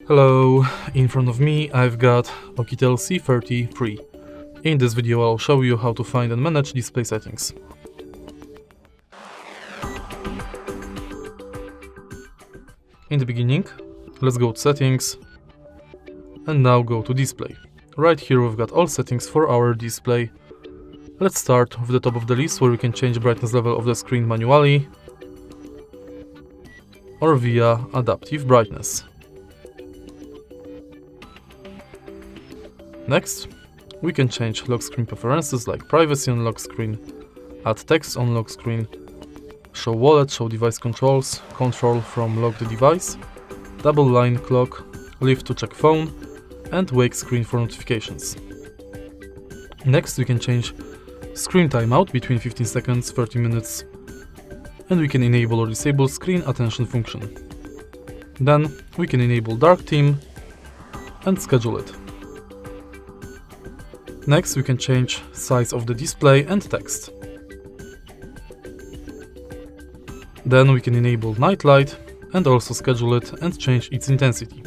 Hello, in front of me I've got OUKITEL C33. In this video I'll show you how to find and manage display settings. In the beginning, let's go to settings and now go to display. Right here we've got all settings for our display. Let's start with the top of the list where we can change the brightness level of the screen manually or via adaptive brightness. Next, we can change lock screen preferences like privacy on lock screen, add text on lock screen, show wallet, show device controls, control from locked device, double line clock, lift to check phone, and wake screen for notifications. Next, we can change screen timeout between 15 seconds, 30 minutes, and we can enable or disable screen attention function. Then, we can enable dark theme and schedule it. Next, we can change size of the display and text. Then we can enable night light and also schedule it and change its intensity.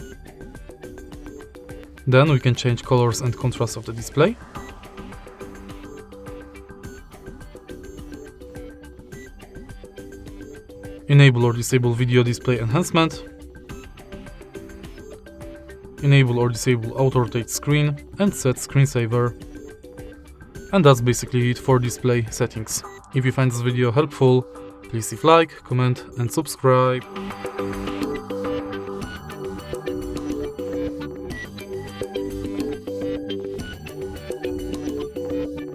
Then we can change colors and contrast of the display. Enable or disable video display enhancement. Enable or disable auto rotate screen and set screensaver. And that's basically it for display settings. If you find this video helpful, please leave like, comment and subscribe.